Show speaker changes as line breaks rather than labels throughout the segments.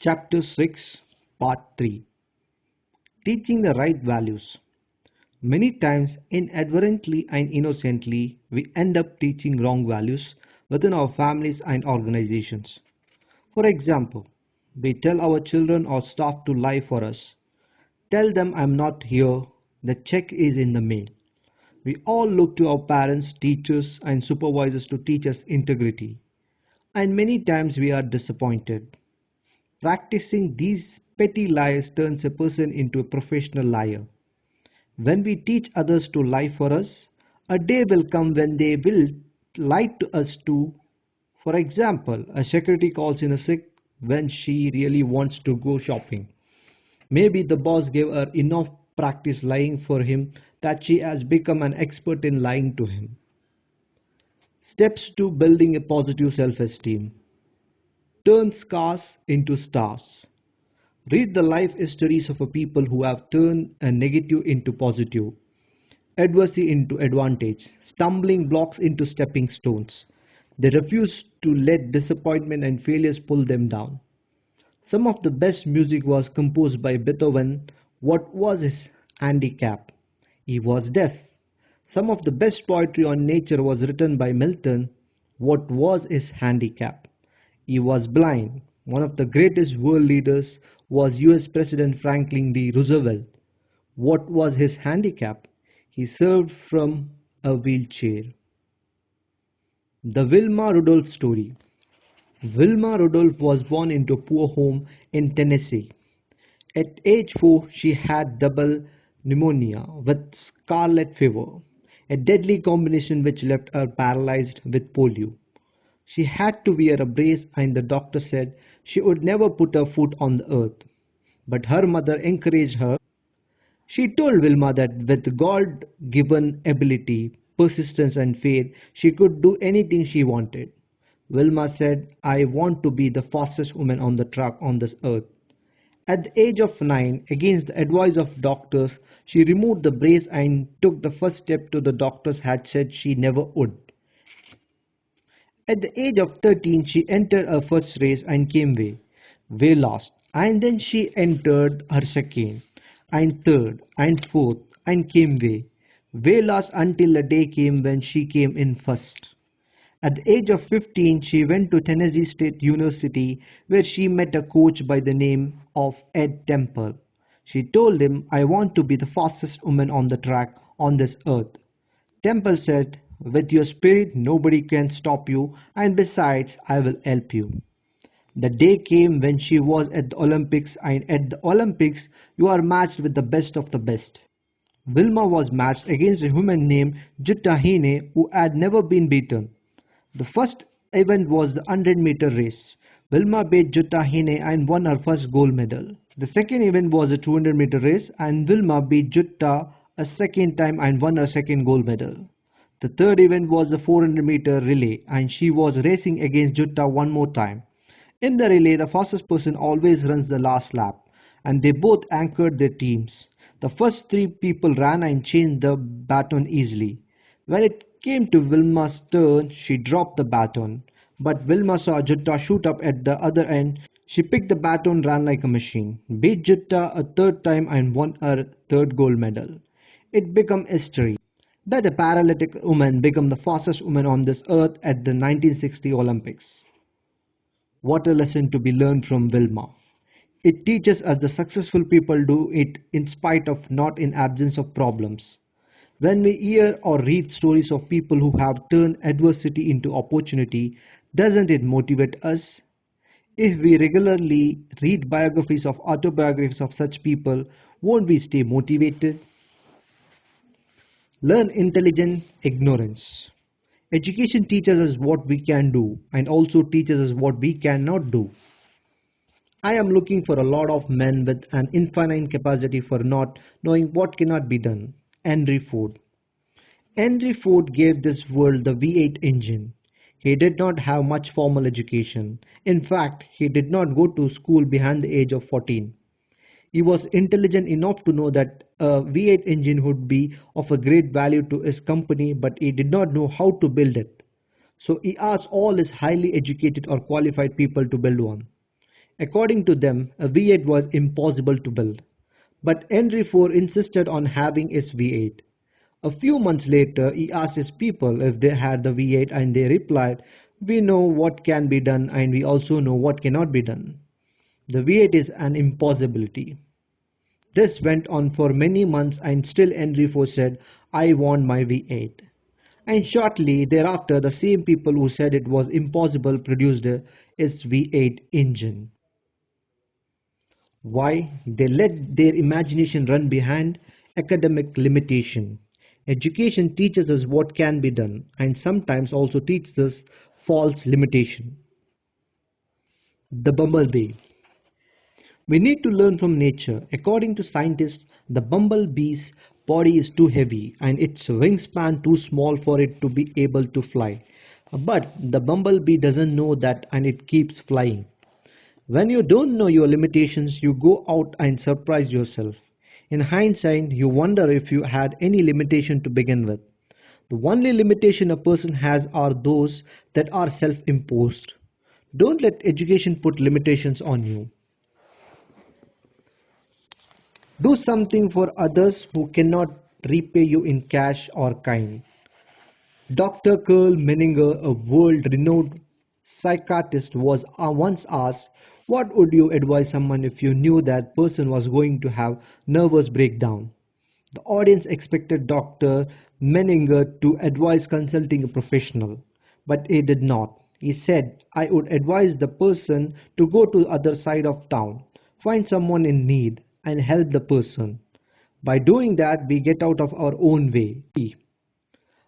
Chapter 6, Part 3. Teaching the right values. Many times, inadvertently and innocently, we end up teaching wrong values within our families and organizations. For example, we tell our children or staff to lie for us. Tell them I'm not here, the check is in the mail. We all look to our parents, teachers, and supervisors to teach us integrity. And many times we are disappointed. Practicing these petty lies turns a person into a professional liar. When we teach others to lie for us, a day will come when they will lie to us too. For example, a secretary calls in a sick when she really wants to go shopping. Maybe the boss gave her enough practice lying for him that she has become an expert in lying to him. Steps to building a positive self esteem. Turn scars into stars. Read the life histories of a people who have turned a negative into positive, adversity into advantage, stumbling blocks into stepping stones. They refuse to let disappointment and failures pull them down. Some of the best music was composed by Beethoven. What was his handicap? He was deaf. Some of the best poetry on nature was written by Milton. What was his handicap? He was blind. One of the greatest world leaders was US President Franklin D. Roosevelt. What was his handicap? He served from a wheelchair. The Wilma Rudolph story. Wilma Rudolph was born into a poor home in Tennessee. At age 4, she had double pneumonia with scarlet fever, a deadly combination which left her paralyzed with polio. She had to wear a brace and the doctor said she would never put her foot on the earth. But her mother encouraged her. She told Wilma that with God-given ability, persistence and faith, she could do anything she wanted. Wilma said, I want to be the fastest woman on the track on this earth. At the age of 9, against the advice of doctors, she removed the brace and took the first step to the doctors had said she never would. At the age of 13, she entered her first race and came way last. And then she entered her second, and third, and fourth, and came way last until the day came when she came in first. At the age of 15, she went to Tennessee State University where she met a coach by the name of Ed Temple. She told him, I want to be the fastest woman on the track on this earth. Temple said, with your spirit, nobody can stop you, and besides, I will help you. The day came when she was at the Olympics, and at the Olympics, you are matched with the best of the best. Wilma was matched against a woman named Jutta Hine who had never been beaten. The first event was the 100-meter race. Wilma beat Jutta Hine and won her first gold medal. The second event was a 200-meter race, and Wilma beat Jutta a second time and won her second gold medal. The third event was the 400-meter relay, and she was racing against Jutta one more time. In the relay, the fastest person always runs the last lap, and they both anchored their teams. The first three people ran and changed the baton easily. When it came to Wilma's turn, she dropped the baton. But Wilma saw Jutta shoot up at the other end. She picked the baton, ran like a machine, beat Jutta a third time and won her third gold medal. It became history that a paralytic woman became the fastest woman on this earth at the 1960 Olympics. What a lesson to be learned from Wilma. It teaches us the successful people do it in spite of, not in absence of problems. When we hear or read stories of people who have turned adversity into opportunity, doesn't it motivate us? If we regularly read biographies of autobiographies of such people, won't we stay motivated? Learn intelligent ignorance. Education teaches us what we can do and also teaches us what we cannot do. I am looking for a lot of men with an infinite capacity for not knowing what cannot be done. Henry Ford. Henry Ford gave this world the V8 engine. He did not have much formal education. In fact, he did not go to school behind the age of 14. He was intelligent enough to know that a V8 engine would be of a great value to his company, but he did not know how to build it. So he asked all his highly educated or qualified people to build one. According to them, a V8 was impossible to build. But Henry IV insisted on having his V8. A few months later, he asked his people if they had the V8 and they replied, "We know what can be done and we also know what cannot be done." The V8 is an impossibility. This went on for many months and still Henry IV said, "I want my V8." And shortly thereafter, the same people who said it was impossible produced his V8 engine. Why? They let their imagination run behind academic limitation. Education teaches us what can be done and sometimes also teaches us false limitation. The bumblebee. We need to learn from nature. According to scientists, the bumblebee's body is too heavy and its wingspan too small for it to be able to fly. But the bumblebee doesn't know that and it keeps flying. When you don't know your limitations, you go out and surprise yourself. In hindsight, you wonder if you had any limitation to begin with. The only limitation a person has are those that are self imposed. Don't let education put limitations on you. Do something for others who cannot repay you in cash or kind. Dr. Karl Menninger, a world-renowned psychiatrist, was once asked, "What would you advise someone if you knew that person was going to have nervous breakdown?" The audience expected Dr. Menninger to advise consulting a professional, but he did not. He said, "I would advise the person to go to the other side of town, find someone in need, and help the person. By doing that, we get out of our own way."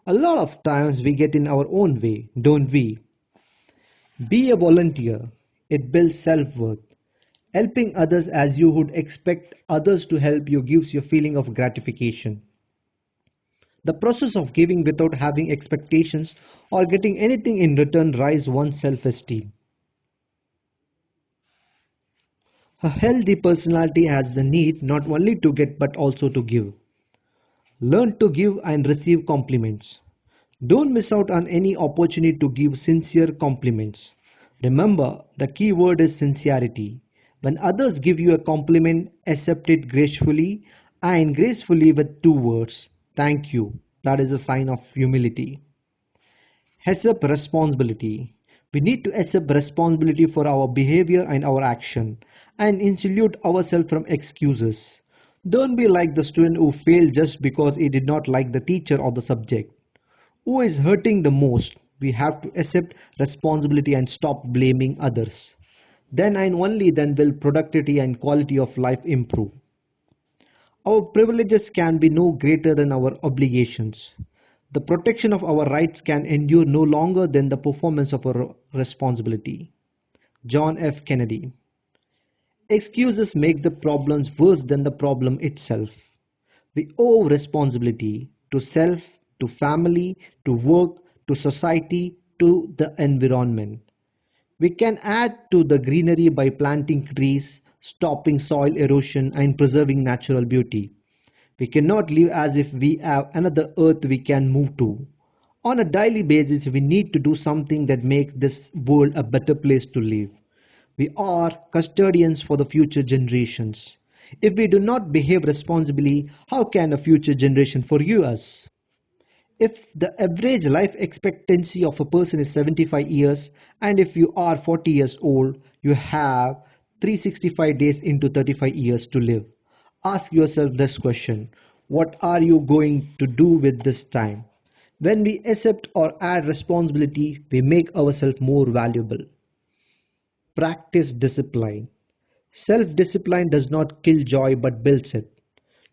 A lot of times we get in our own way, don't we? Be a volunteer. It builds self-worth. Helping others as you would expect others to help you gives you a feeling of gratification. The process of giving without having expectations or getting anything in return raises one's self-esteem. A healthy personality has the need not only to get but also to give. Learn to give and receive compliments. Don't miss out on any opportunity to give sincere compliments. Remember, the key word is sincerity. When others give you a compliment, accept it gracefully and gracefully with two words: "Thank you." That is a sign of humility. Accept responsibility. We need to accept responsibility for our behavior and our action and insulate ourselves from excuses. Don't be like the student who failed just because he did not like the teacher or the subject. Who is hurting the most? We have to accept responsibility and stop blaming others. Then and only then will productivity and quality of life improve. Our privileges can be no greater than our obligations. The protection of our rights can endure no longer than the performance of our responsibility. John F. Kennedy. Excuses make the problems worse than the problem itself. We owe responsibility to self, to family, to work, to society, to the environment. We can add to the greenery by planting trees, stopping soil erosion, and preserving natural beauty. We cannot live as if we have another earth we can move to. On a daily basis, we need to do something that makes this world a better place to live. We are custodians for the future generations. If we do not behave responsibly, how can a future generation forgive us? If the average life expectancy of a person is 75 years, and if you are 40 years old, you have 365 days into 35 years to live. Ask yourself this question: what are you going to do with this time? When we accept or add responsibility, we make ourselves more valuable. Practice discipline. Self discipline does not kill joy but builds it.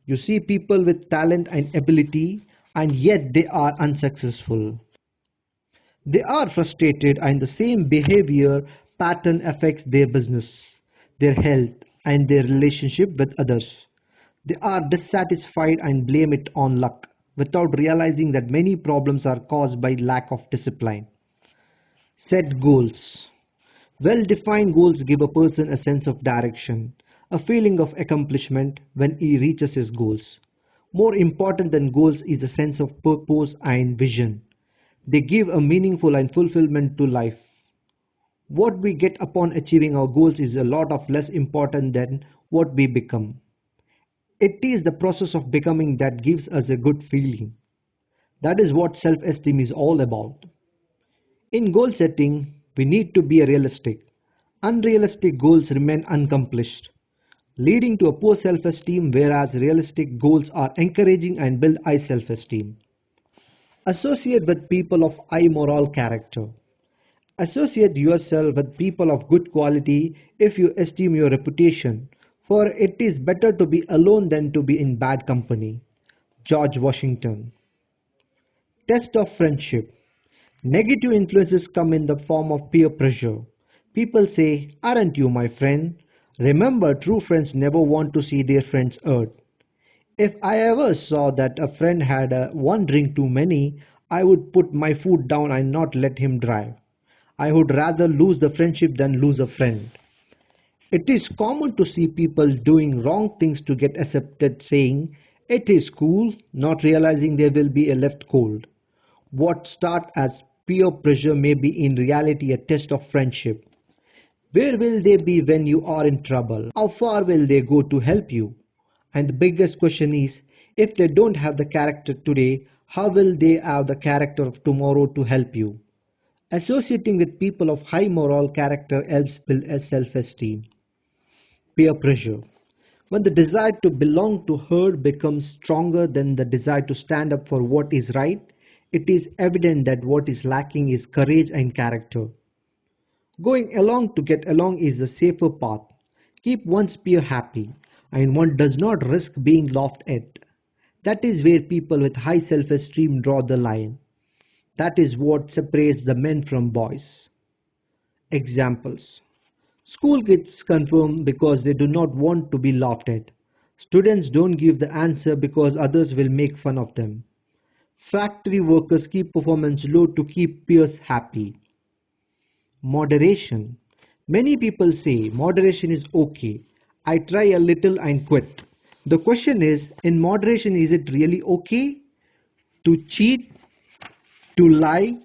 You see people with talent and ability, and yet they are unsuccessful. They are frustrated, and the same behavior pattern affects their business, their health, and their relationship with others. They are dissatisfied and blame it on luck, without realizing that many problems are caused by lack of discipline. Set goals. Well defined goals give a person a sense of direction, a feeling of accomplishment when he reaches his goals. More important than goals is a sense of purpose and vision. They give a meaningful and fulfillment to life. What we get upon achieving our goals is a lot of less important than what we become. It is the process of becoming that gives us a good feeling. That is what self-esteem is all about. In goal setting, we need to be realistic. Unrealistic goals remain unaccomplished, leading to a poor self-esteem, whereas realistic goals are encouraging and build high self-esteem. Associate with people of high moral character. Associate yourself with people of good quality if you esteem your reputation, for it is better to be alone than to be in bad company. George Washington. Test of friendship. Negative influences come in the form of peer pressure. People say, "Aren't you my friend?" Remember, true friends never want to see their friends hurt. If I ever saw that a friend had one drink too many, I would put my foot down and not let him drive. I would rather lose the friendship than lose a friend. It is common to see people doing wrong things to get accepted, saying, "It is cool," not realizing they will be left cold. What start as peer pressure may be in reality a test of friendship. Where will they be when you are in trouble? How far will they go to help you? And the biggest question is, if they don't have the character today, how will they have the character of tomorrow to help you? Associating with people of high moral character helps build a self-esteem. Peer pressure. When the desire to belong to herd becomes stronger than the desire to stand up for what is right, it is evident that what is lacking is courage and character. Going along to get along is the safer path. Keep one's peer happy, and one does not risk being laughed at. That is where people with high self-esteem draw the line. That is what separates the men from boys. Examples. School kids conform because they do not want to be laughed at. Students don't give the answer because others will make fun of them. Factory workers keep performance low to keep peers happy. Moderation. Many people say moderation is okay. I try a little and quit. The question is, in moderation, is it really okay to cheat, to lie,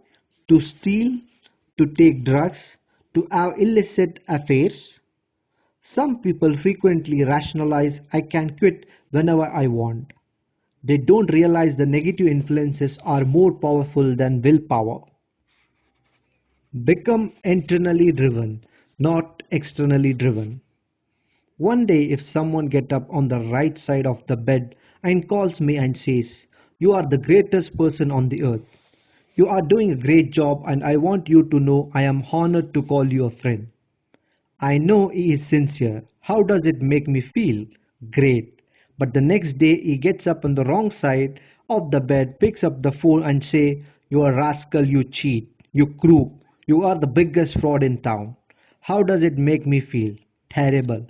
to steal, to take drugs, to have illicit affairs? Some people frequently rationalize, "I can quit whenever I want." They don't realize the negative influences are more powerful than willpower. Become internally driven, not externally driven. One day if someone gets up on the right side of the bed and calls me and says, "You are the greatest person on the earth. You are doing a great job and I want you to know I am honored to call you a friend." I know he is sincere. How does it make me feel? Great. But the next day he gets up on the wrong side of the bed, picks up the phone and say, "You are a rascal, you cheat, you crook, you are the biggest fraud in town." How does it make me feel? Terrible.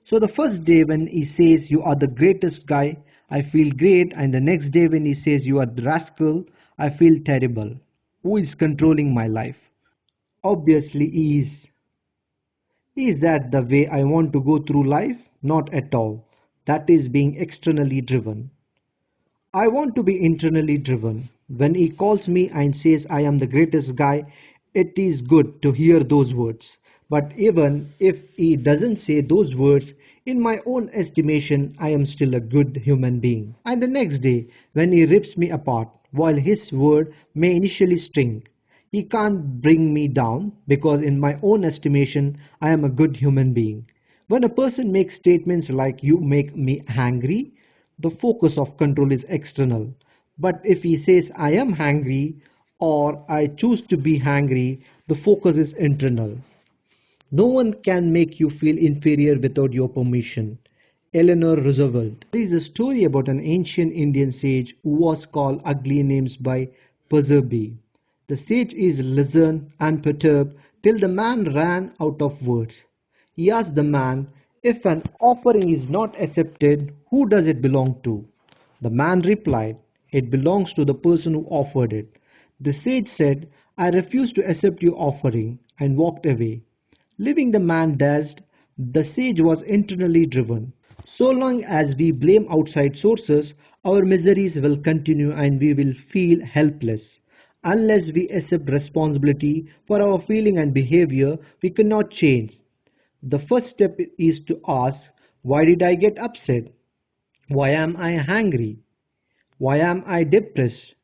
So the first day when he says, "You are the greatest guy," I feel great, and the next day when he says, "You are the rascal," I feel terrible. Who is controlling my life? Obviously he is. Is that the way I want to go through life? Not at all. That is being externally driven. I want to be internally driven. When he calls me and says I am the greatest guy, it is good to hear those words. But even if he doesn't say those words, in my own estimation, I am still a good human being. And the next day, when he rips me apart, while his word may initially sting, he can't bring me down because in my own estimation, I am a good human being. When a person makes statements like "you make me angry," the focus of control is external. But if he says "I am hungry" or "I choose to be hungry," the focus is internal. No one can make you feel inferior without your permission. Eleanor Roosevelt. There is a story about an ancient Indian sage who was called ugly names by Perseus. The sage is listened and perturbed till the man ran out of words. He asked the man, "If an offering is not accepted, who does it belong to?" The man replied, "It belongs to the person who offered it." The sage said, "I refuse to accept your offering," and walked away. Leaving the man dazed, the sage was internally driven. So long as we blame outside sources, our miseries will continue and we will feel helpless. Unless we accept responsibility for our feeling and behavior, we cannot change. The first step is to ask, why did I get upset? Why am I angry? Why am I depressed?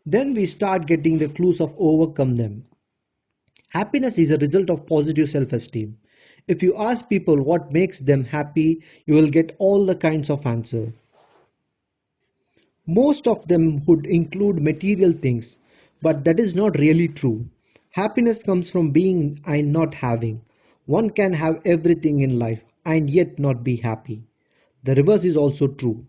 Then we start getting the clues of overcome them. Happiness is a result of positive self-esteem. If you ask people what makes them happy, you will get all the kinds of answer. Most of them would include material things, but that is not really true. Happiness comes from being and not having. One can have everything in life and yet not be happy. The reverse is also true.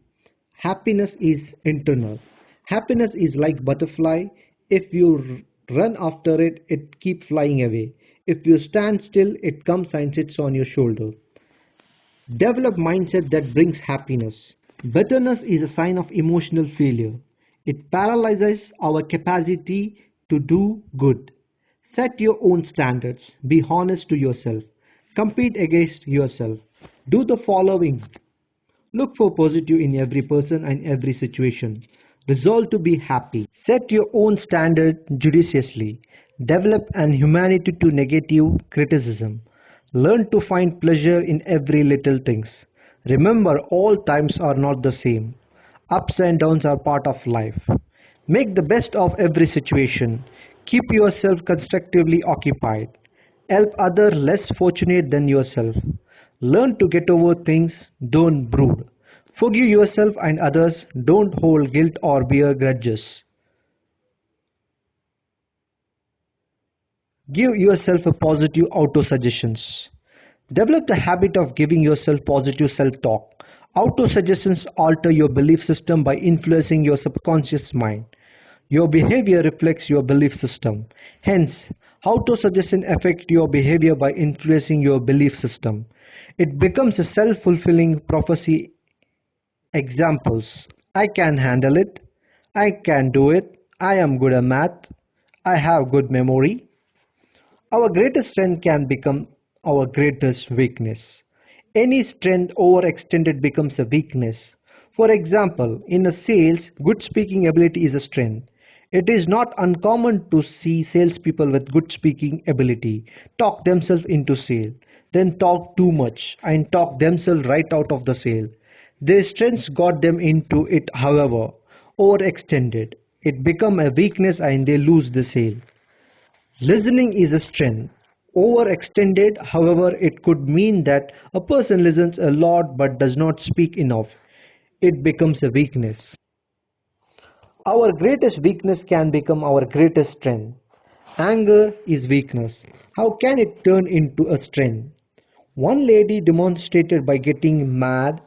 Happiness is internal. Happiness is like butterfly. If you run after it, it keeps flying away. If you stand still, it comes and sits on your shoulder. Develop mindset that brings happiness. Bitterness is a sign of emotional failure. It paralyzes our capacity to do good. Set your own standards. Be honest to yourself. Compete against yourself. Do the following. Look for positive in every person and every situation. Resolve to be happy. Set your own standard judiciously. Develop an humanity to negative criticism. Learn to find pleasure in every little things. Remember, all times are not the same. Ups and downs are part of life. Make the best of every situation. Keep yourself constructively occupied. Help others less fortunate than yourself. Learn to get over things, don't brood. Forgive yourself and others, don't hold guilt or bear grudges. Give yourself a positive auto-suggestions. Develop the habit of giving yourself positive self-talk. Auto-suggestions alter your belief system by influencing your subconscious mind. Your behavior reflects your belief system. Hence, auto-suggestion affects your behavior by influencing your belief system. It becomes a self-fulfilling prophecy. Examples: I can handle it, I can do it, I am good at math, I have good memory. Our greatest strength can become our greatest weakness. Any strength overextended becomes a weakness. For example, in a sales, good speaking ability is a strength. It is not uncommon to see salespeople with good speaking ability talk themselves into sale, then talk too much and talk themselves right out of the sale. Their strengths got them into it, however, overextended. It become a weakness and they lose the sale. Listening is a strength. Overextended, however, it could mean that a person listens a lot but does not speak enough. It becomes a weakness. Our greatest weakness can become our greatest strength. Anger is weakness. How can it turn into a strength? One lady demonstrated by getting mad.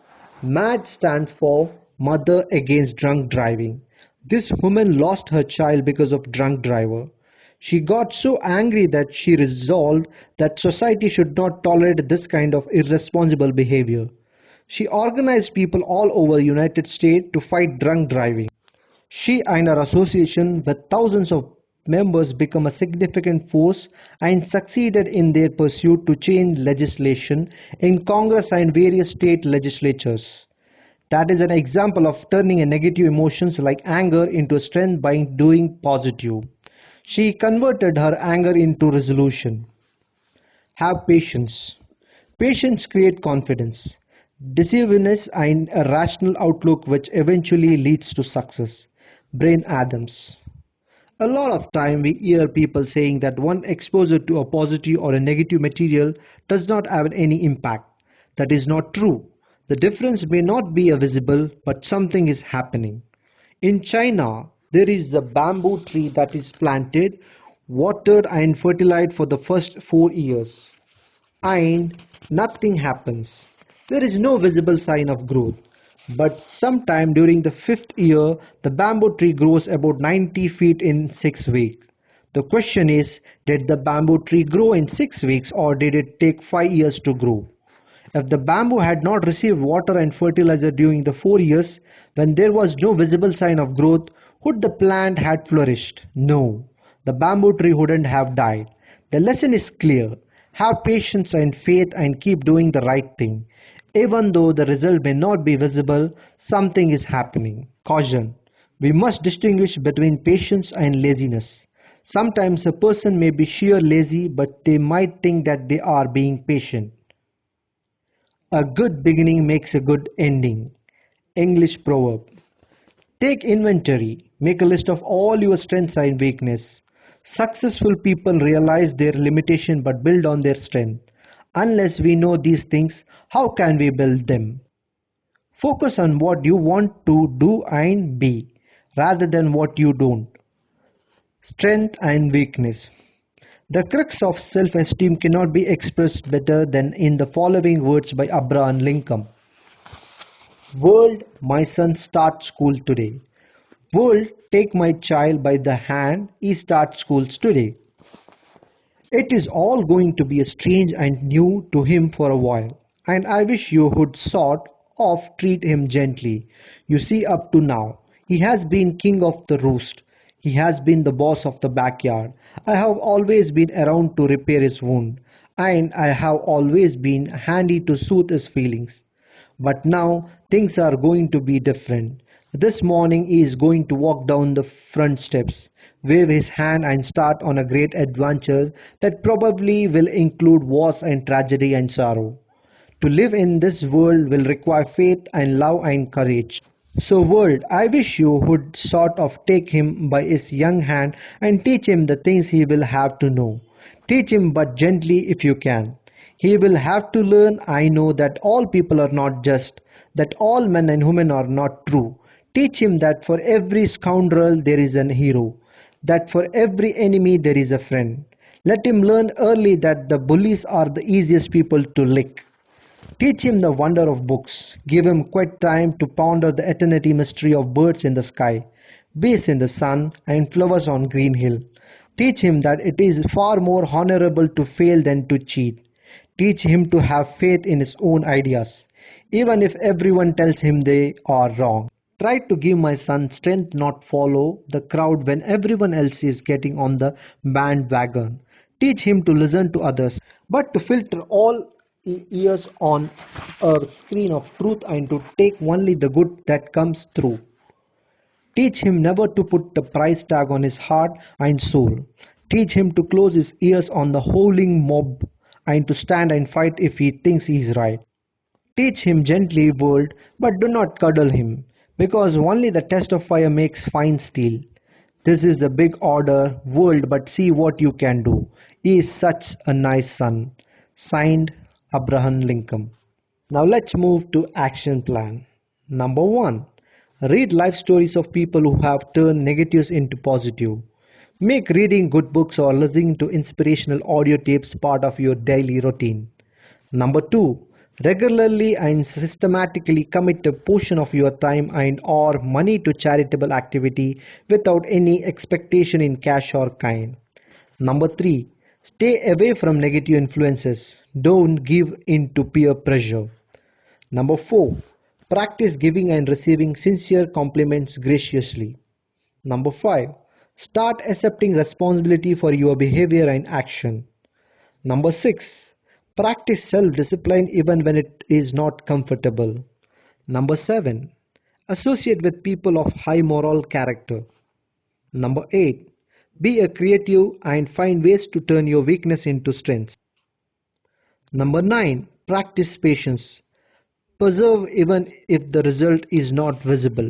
MAD stands for Mother Against Drunk Driving. This woman lost her child because of drunk driver. She got so angry that she resolved that society should not tolerate this kind of irresponsible behavior. She organized people all over the United States to fight drunk driving. She and her association with thousands of members became a significant force and succeeded in their pursuit to change legislation in Congress and various state legislatures. That is an example of turning a negative emotions like anger into strength by doing positive. She converted her anger into resolution. Have patience. Patience creates confidence, decisiveness, and a rational outlook which eventually leads to success. Brain Adams. A lot of time we hear people saying that one exposure to a positive or a negative material does not have any impact. That is not true. The difference may not be visible, but something is happening. In China, there is a bamboo tree that is planted, watered and fertilized for the first 4 years, and nothing happens. There is no visible sign of growth. But sometime during the fifth year, the bamboo tree grows about 90 feet in 6 weeks. The question is, did the bamboo tree grow in 6 weeks or did it take 5 years to grow? If the bamboo had not received water and fertilizer during the 4 years, when there was no visible sign of growth, would the plant have flourished? No, the bamboo tree wouldn't have died. The lesson is clear. Have patience and faith and keep doing the right thing. Even though the result may not be visible, something is happening. Caution. We must distinguish between patience and laziness. Sometimes a person may be sheer lazy, but they might think that they are being patient. A good beginning makes a good ending. English proverb. Take inventory. Make a list of all your strengths and weaknesses. Successful people realize their limitation but build on their strength. Unless we know these things, how can we build them? Focus on what you want to do and be, rather than what you don't. Strength and weakness. The crux of self esteem cannot be expressed better than in the following words by Abraham Lincoln. World, my son starts school today. World, take my child by the hand, he starts schools today. It is all going to be strange and new to him for a while, and I wish you would sort of treat him gently. You see, up to now, he has been king of the roost. He has been the boss of the backyard. I have always been around to repair his wound, and I have always been handy to soothe his feelings. But now things are going to be different. This morning he is going to walk down the front steps, wave his hand and start on a great adventure that probably will include wars and tragedy and sorrow. To live in this world will require faith and love and courage. So world, I wish you would sort of take him by his young hand and teach him the things he will have to know. Teach him but gently if you can. He will have to learn, I know, that all people are not just, that all men and women are not true. Teach him that for every scoundrel there is an hero, that for every enemy there is a friend. Let him learn early that the bullies are the easiest people to lick. Teach him the wonder of books. Give him quiet time to ponder the eternity mystery of birds in the sky, bees in the sun, and flowers on green hill. Teach him that it is far more honorable to fail than to cheat. Teach him to have faith in his own ideas, even if everyone tells him they are wrong. Try to give my son strength, not follow the crowd when everyone else is getting on the bandwagon. Teach him to listen to others, but to filter all ears on a screen of truth and to take only the good that comes through. Teach him never to put a price tag on his heart and soul. Teach him to close his ears on the howling mob and to stand and fight if he thinks he is right. Teach him gently, world, but do not cuddle him, because only the test of fire makes fine steel. This is a big order, world, but see what you can do. He is such a nice son. Signed, Abraham Lincoln. Now let's move to action plan. Number 1. Read life stories of people who have turned negatives into positive. Make reading good books or listening to inspirational audio tapes part of your daily routine. Number 2. Regularly and systematically commit a portion of your time and or money to charitable activity without any expectation in cash or kind. Number 3. Stay away from negative influences. Don't give in to peer pressure. Number 4. Practice giving and receiving sincere compliments graciously. Number 5. Start accepting responsibility for your behavior and action. Number 6. Practice self-discipline even when it is not comfortable. Number 7. Associate with people of high moral character. Number 8. Be a creative and find ways to turn your weakness into strengths. Number 9. Practice patience. Persevere even if the result is not visible.